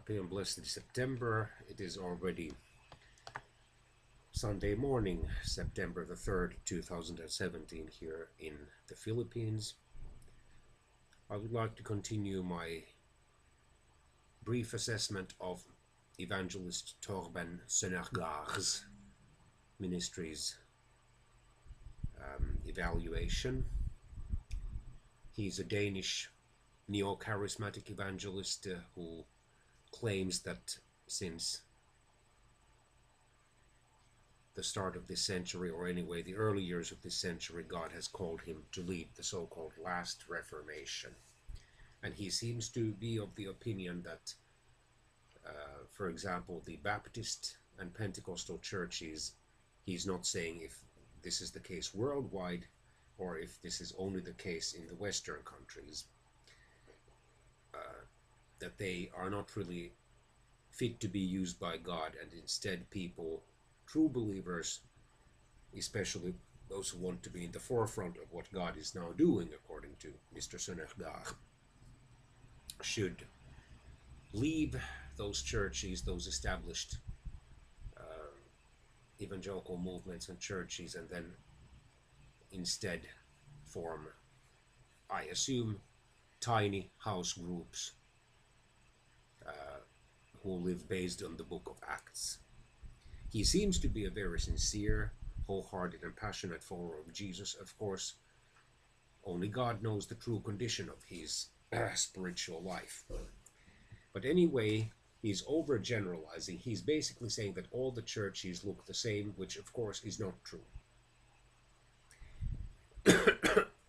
Happy and blessed September. It is already Sunday morning, September the 3rd, 2017 here in the Philippines. I would like to continue my brief assessment of evangelist Torben Söndergaard's ministry's evaluation. He's a Danish neo-charismatic evangelist who claims that since the start of this century, or anyway the early years of this century, God has called him to lead the so-called last Reformation. And he seems to be of the opinion that, for example, the Baptist and Pentecostal churches, he's not saying if this is the case worldwide or if this is only the case in the Western countries, that they are not really fit to be used by God, and instead people, true believers, especially those who want to be in the forefront of what God is now doing, according to Mr. Söndergaard, should leave those churches, those established evangelical movements and churches, and then instead form, I assume, tiny house groups who live based on the book of Acts. He seems to be a very sincere, wholehearted and passionate follower of Jesus. Of course, only God knows the true condition of his spiritual life. But anyway, he's overgeneralizing. He's basically saying that all the churches look the same, which of course is not true.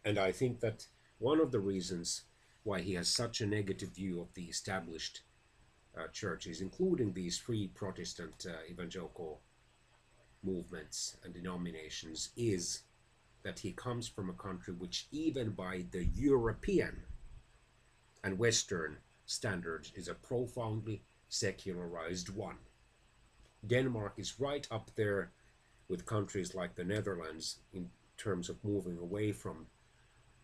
And I think that one of the reasons why he has such a negative view of the established churches, including these free Protestant evangelical movements and denominations, is that he comes from a country which, even by the European and Western standards, is a profoundly secularized one. Denmark is right up there with countries like the Netherlands in terms of moving away from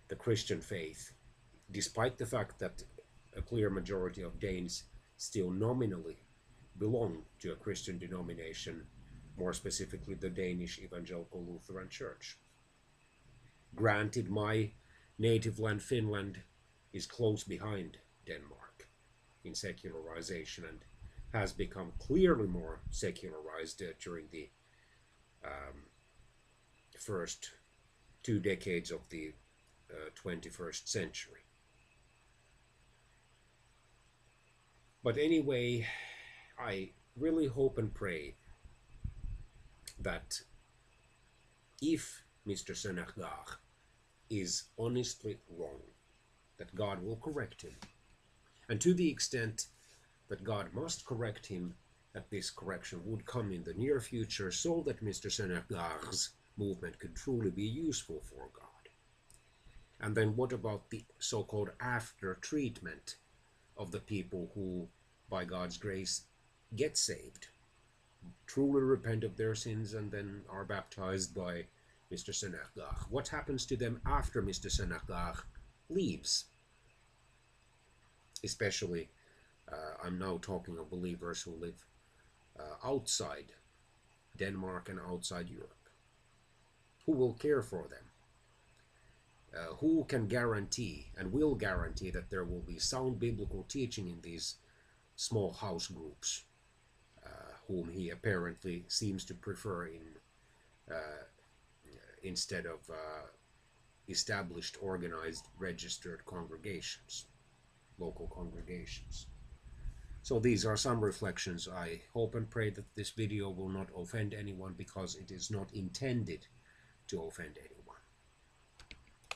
the Christian faith, despite the fact that a clear majority of Danes still nominally belong to a Christian denomination, more specifically the Danish Evangelical Lutheran Church. Granted, my native land, Finland, is close behind Denmark in secularization and has become clearly more secularized during the first 2 decades of the 21st century. But anyway, I really hope and pray that if Mr. Söndergaard is honestly wrong, that God will correct him. And to the extent that God must correct him, that this correction would come in the near future so that Mr. Söndergaard's movement could truly be useful for God. And then what about the so-called after treatment of the people who, by God's grace, get saved, truly repent of their sins, and then are baptized by Mr. Söndergaard? What happens to them after Mr. Söndergaard leaves? Especially, I'm now talking of believers who live outside Denmark and outside Europe. Who will care for them? Who can guarantee and will guarantee that there will be sound biblical teaching in these small house groups, whom he apparently seems to prefer instead of established, organized, registered congregations, local congregations? So these are some reflections. I hope and pray that this video will not offend anyone, because it is not intended to offend anyone.